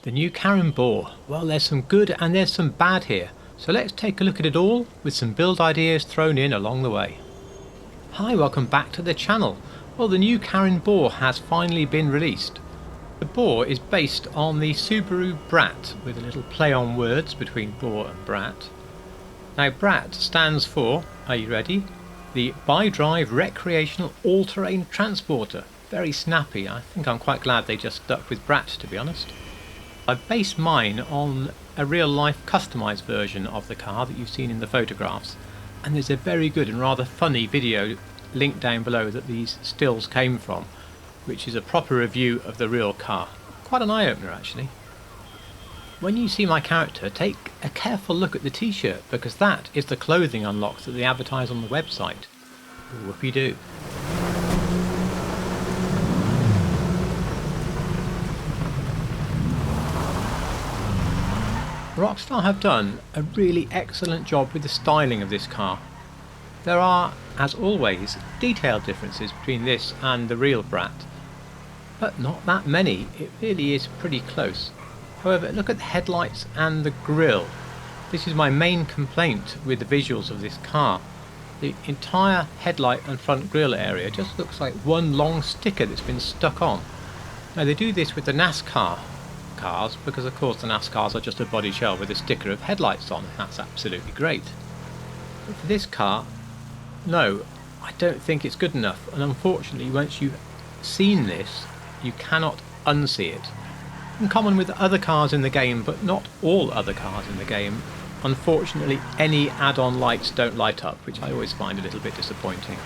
The new Karin Boor. Well, there's some good and there's some bad here, so let's take a look at it all with some build ideas thrown in along the way. Hi, welcome back to the channel. Well, the new Karin Boor has finally been released. The Boor is based on the Subaru Brat, with a little play on words between Boor and Brat. Now Brat stands for, are you ready? The Bi-Drive Recreational All-Terrain Transporter. Very snappy. I think I'm quite glad they just stuck with Brat, to be honest. I've based mine on a real-life customised version of the car that you've seen in the photographs, and there's a very good and rather funny video linked down below that these stills came from, which is a proper review of the real car. Quite an eye-opener actually. When you see my character, take a careful look at the t-shirt, because that is the clothing unlocks that they advertise on the website. Whoopie-doo. Rockstar have done a really excellent job with the styling of this car. There are, as always, detailed differences between this and the real Brat, but not that many. It really is pretty close. However, look at the headlights and the grille. This is my main complaint with the visuals of this car. The entire headlight and front grille area just looks like one long sticker that's been stuck on. Now they do this with the NASCAR cars, because of course the NASCARs are just a body shell with a sticker of headlights on, and that's absolutely great. But for this car, no, I don't think it's good enough, and unfortunately once you've seen this, you cannot unsee it. In common with other cars in the game, but not all other cars in the game, unfortunately any add-on lights don't light up, which I always find a little bit disappointing.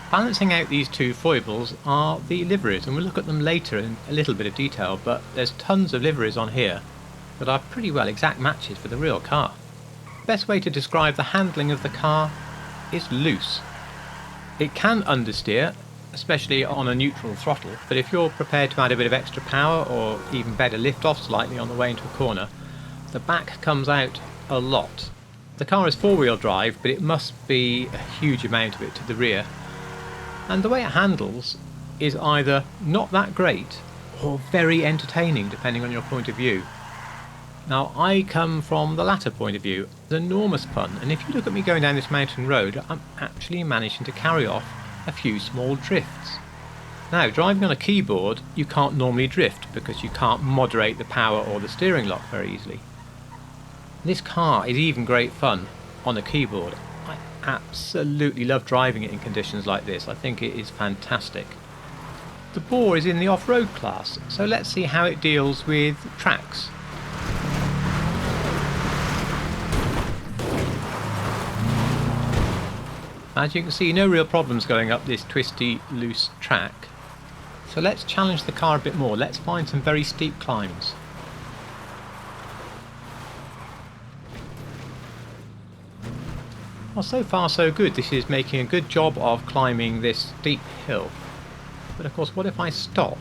Balancing out these two foibles are the liveries, and we'll look at them later in a little bit of detail, but there's tons of liveries on here that are pretty well exact matches for the real car. The best way to describe the handling of the car is loose. It can understeer, especially on a neutral throttle, but if you're prepared to add a bit of extra power, or even better lift off slightly on the way into a corner, the back comes out a lot. The car is four-wheel drive, but it must be a huge amount of it to the rear. And the way it handles is either not that great or very entertaining, depending on your point of view. Now I come from the latter point of view. It's enormous fun, and if you look at me going down this mountain road, I'm actually managing to carry off a few small drifts. Now driving on a keyboard you can't normally drift because you can't moderate the power or the steering lock very easily. This car is even great fun on a keyboard. I absolutely love driving it in conditions like this. I think it is fantastic. The Boor is in the off-road class, so let's see how it deals with tracks. As you can see, no real problems going up this twisty, loose track. So let's challenge the car a bit more. Let's find some very steep climbs. Well, so far so good. This is making a good job of climbing this steep hill. But of course, what if I stop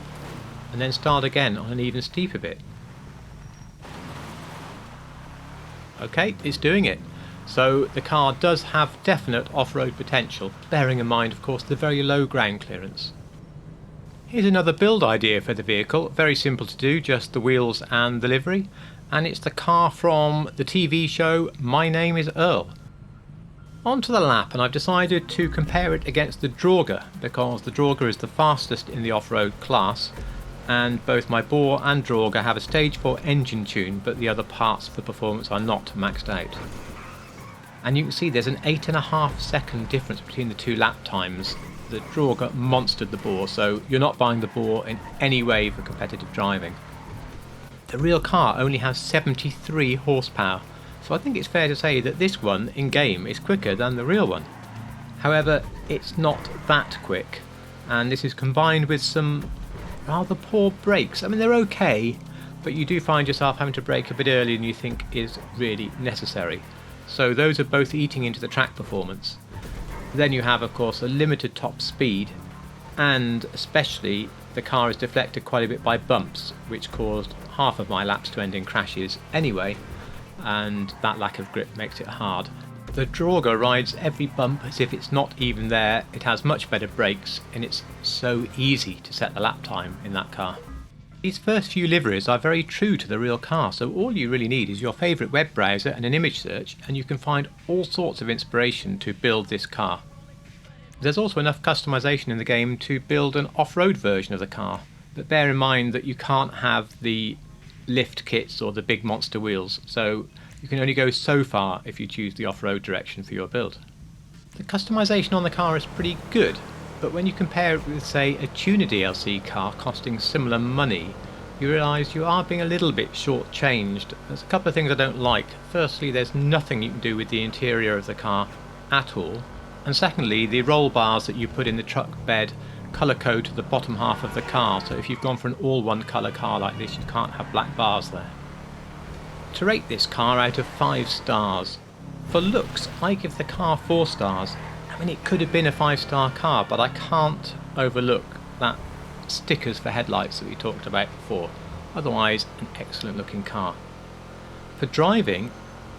and then start again on an even steeper bit? Okay, it's doing it. So the car does have definite off-road potential, bearing in mind of course the very low ground clearance. Here's another build idea for the vehicle, very simple to do, just the wheels and the livery, and it's the car from the TV show My Name is Earl. Onto the lap, and I've decided to compare it against the Drauga, because the Drauga is the fastest in the off-road class, and both my Boor and Drauga have a stage 4 engine tune, but the other parts of the performance are not maxed out. And you can see there's an 8.5 second difference between the two lap times. The Drauga monstered the Boor, so you're not buying the Boor in any way for competitive driving. The real car only has 73 horsepower, so I think it's fair to say that this one in game is quicker than the real one. However, it's not that quick, and this is combined with some rather poor brakes. I mean, they're okay, but you do find yourself having to brake a bit earlier than you think is really necessary. So those are both eating into the track performance. Then you have of course a limited top speed, and especially the car is deflected quite a bit by bumps, which caused half of my laps to end in crashes anyway, and that lack of grip makes it hard. The Drauga rides every bump as if it's not even there. It has much better brakes, and it's so easy to set the lap time in that car. These first few liveries are very true to the real car, so all you really need is your favourite web browser and an image search, and you can find all sorts of inspiration to build this car. There's also enough customization in the game to build an off-road version of the car, but bear in mind that you can't have the lift kits or the big monster wheels, so you can only go so far if you choose the off-road direction for your build. The customization on the car is pretty good, but when you compare it with, say, a tuner DLC car costing similar money, you realise you are being a little bit short-changed. There's a couple of things I don't like. Firstly, there's nothing you can do with the interior of the car at all, and secondly, the roll bars that you put in the truck bed colour code to the bottom half of the car, so if you've gone for an all one colour car like this, you can't have black bars there. To rate this car out of 5 stars, for looks I give the car 4 stars. I mean, it could have been a 5-star car, but I can't overlook that stickers for headlights that we talked about before. Otherwise, an excellent looking car. For driving,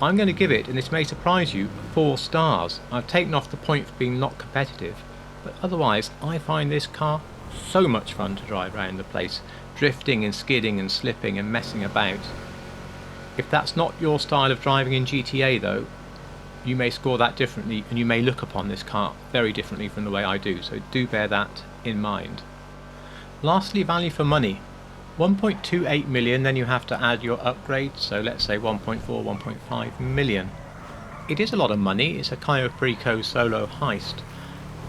I'm going to give it, and this may surprise you, 4 stars. I've taken off the point for being not competitive, but otherwise I find this car so much fun to drive around the place, drifting and skidding and slipping and messing about. If that's not your style of driving in GTA though, you may score that differently, and you may look upon this car very differently from the way I do, so do bear that in mind. Lastly, value for money. 1.28 million, then you have to add your upgrades, so let's say 1.4, 1.5 million. It is a lot of money, it's a Caio Perico solo heist,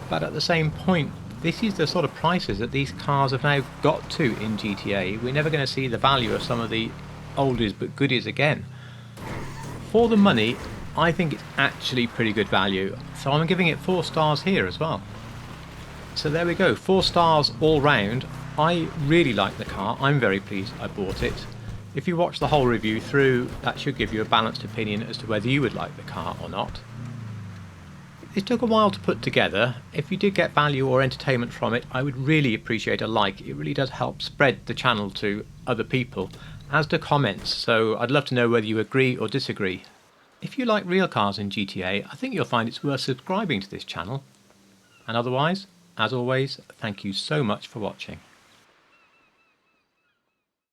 but at the same point, this is the sort of prices that these cars have now got to in GTA. We're never going to see the value of some of the oldies but goodies again. For the money, I think it's actually pretty good value, so I'm giving it 4 stars here as well. So there we go, 4 stars all round. I really like the car, I'm very pleased I bought it. If you watch the whole review through, that should give you a balanced opinion as to whether you would like the car or not. It took a while to put together. If you did get value or entertainment from it, I would really appreciate a like. It really does help spread the channel to other people, as do comments, so I'd love to know whether you agree or disagree. If you like real cars in GTA, I think you'll find it's worth subscribing to this channel. And otherwise, as always, thank you so much for watching.